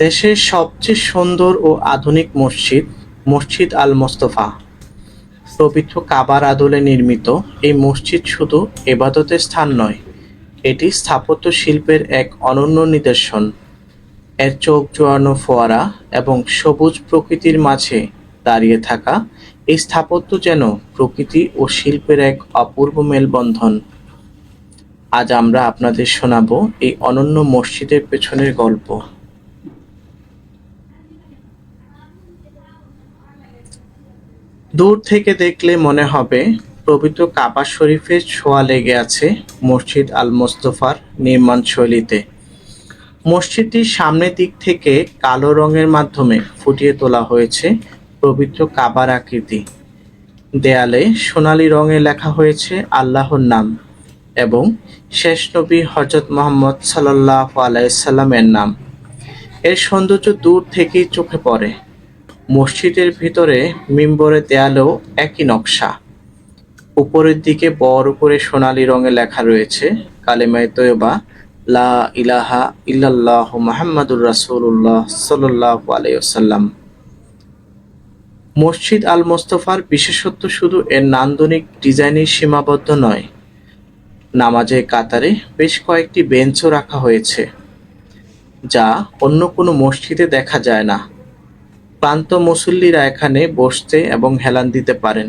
দেশের সবচেয়ে সুন্দর ও আধুনিক মসজিদ, মসজিদ আল মোস্তফা। পবিত্র কাবার আদলে নির্মিত এই মসজিদ শুধু ইবাদতের স্থান নয়, এটি স্থাপত্য শিল্পের এক অনন্য নিদর্শন। এর চোখ জুড়ানো ফোয়ারা এবং সবুজ প্রকৃতির মাঝে দাঁড়িয়ে থাকা এই স্থাপত্য যেন প্রকৃতি ও শিল্পের এক অপূর্ব মেলবন্ধন। আজ আমরা আপনাদের শোনাবো এই অনন্য মসজিদের পেছনের গল্প। দূর থেকে দেখলে মনে হবে পবিত্র কাবা শরীফের ছোঁয়া লেগে আছে মসজিদ আল মোস্তফার নির্মাণ শৈলীতে। মসজিদটির সামনের দিক থেকে কালো রঙের মাধ্যমে ফুটিয়ে তোলা হয়েছে পবিত্র কাবার আকৃতি। দেয়ালে সোনালী রঙে লেখা হয়েছে আল্লাহর নাম এবং শেষ নবী হযরত মুহাম্মদ সাল্লাল্লাহু আলাইহি সাল্লামের নাম। এর সৌন্দর্য দূর থেকেই চোখে পড়ে। মসজিদের ভিতরে মিম্বরের দেয়ালেও একই নকশা। উপরের দিকে বড় করে সোনালী রঙে লেখা রয়েছে কালেমায়ে তয়্যবা, লা ইলাহা ইল্লাল্লাহু মুহাম্মাদুর রাসূলুল্লাহ সাল্লাল্লাহু আলাইহি ওয়াসাল্লাম। মসজিদ আল মোস্তফার বিশেষত্ব শুধু এর নান্দনিক ডিজাইনেই সীমাবদ্ধ নয়, নামাজের কাতারে বেশ কয়েকটি বেঞ্চও রাখা হয়েছে, যা অন্য কোনো মসজিদে দেখা যায় না। ক্লান্ত মুসল্লিরা এখানে বসতে এবং হেলান দিতে পারেন।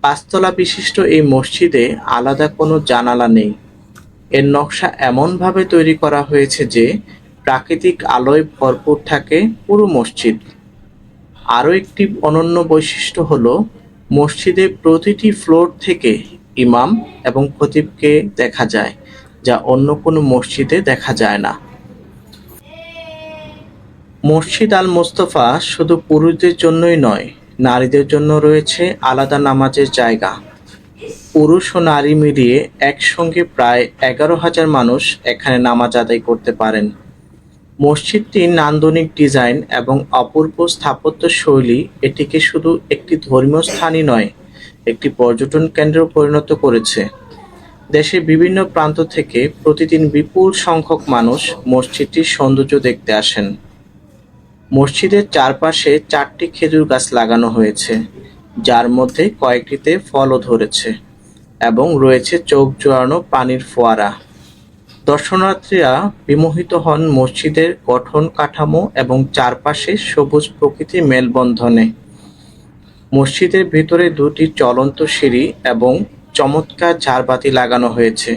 পাঁচতলা বিশিষ্ট এই মসজিদে আলাদা কোনো জানালা নেই। এর নকশা এমনভাবে তৈরি করা হয়েছে যে প্রাকৃতিক আলোয় ভরপুর থাকে পুরো মসজিদ। আরও একটি অনন্য বৈশিষ্ট্য হলো মসজিদের প্রতিটি ফ্লোর থেকে ইমাম এবং খতিবকে দেখা যায়, যা অন্য কোনো মসজিদে দেখা যায় না। মসজিদ আল মোস্তফা শুধু পুরুষদের জন্যই নয়, নারীদের জন্য রয়েছে আলাদা নামাজের জায়গা। পুরুষ ও নারী মিলিয়ে একসঙ্গে প্রায় 11,000 মানুষ এখানে নামাজ আদায় করতে পারেন। মসজিদটির নান্দনিক ডিজাইন এবং অপূর্ব স্থাপত্য শৈলী এটিকে শুধু একটি ধর্মীয় স্থানই নয়, একটি পর্যটন কেন্দ্রে পরিণত করেছে। দেশের বিভিন্ন প্রান্ত থেকে প্রতিদিন বিপুল সংখ্যক মানুষ মসজিদটির সৌন্দর্য দেখতে আসেন। মসজিদের চারপাশে 4টি খেজুর গাছ লাগানো হয়েছে, যার মধ্যে কয়েকটিতে ফলও ধরেছে এবং রয়েছে চোখ জুড়ানো পানির ফোয়ারা। দর্শনার্থীরা বিমোহিত হন মসজিদের গঠন কাঠামো এবং চারপাশে সবুজ প্রকৃতির মেলবন্ধনে। মসজিদের ভেতরে 2টি চলন্ত সিঁড়ি এবং চমৎকার ঝাড়বাতি লাগানো হয়েছে,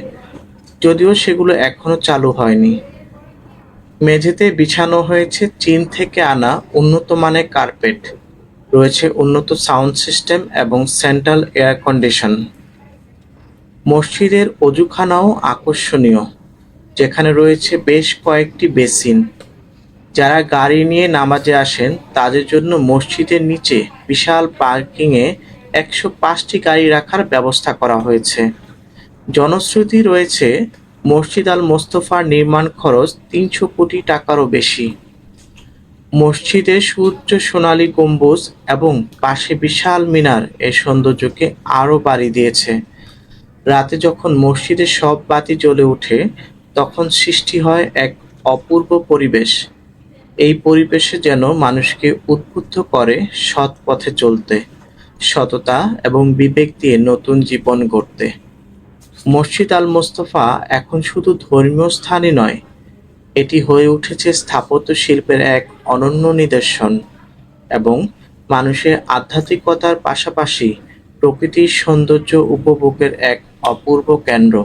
যদিও সেগুলো এখনো চালু হয়নি। মেঝেতে বিছানো হয়েছে চীন থেকে আনা উন্নত মানের কার্পেট, রয়েছে উন্নত সাউন্ড সিস্টেম এবং সেন্ট্রাল এয়ার কন্ডিশন। মসজিদের অজুখানাও আকর্ষণীয়, যেখানে রয়েছে বেশ কয়েকটি বেসিন। যারা গাড়ি নিয়ে নামাজে আসেন তাদের জন্য মসজিদের নিচে বিশাল পার্কিংয়ে 105টি গাড়ি রাখার ব্যবস্থা করা হয়েছে। জনশ্রুতি রয়েছে মসজিদ আল মোস্তফার নির্মাণ খরচ 300 কোটি টাকারও বেশি। মসজিদের সুউচ্চ সোনালী গম্বুজ এবং পাশে বিশাল মিনার এর সৌন্দর্যকে আরও বাড়িয়ে দিয়েছে। রাতে যখন মসজিদের সব বাতি জ্বলে ওঠে, তখন সৃষ্টি হয় এক অপূর্ব পরিবেশ। এই পরিবেশে যেন মানুষকে উদ্বুদ্ধ করে সৎ পথে চলতে, সততা এবং বিবেক দিয়ে নতুন জীবন গড়তে। মসজিদ আল মোস্তফা এখন শুধু ধর্মীয় স্থানই নয়, এটি হয়ে উঠেছে স্থাপত্য শিল্পের এক অনন্য নিদর্শন এবং মানুষের আধ্যাত্মিকতার পাশাপাশি প্রকৃতির সৌন্দর্য উপভোগের এক অপূর্ব কেন্দ্র।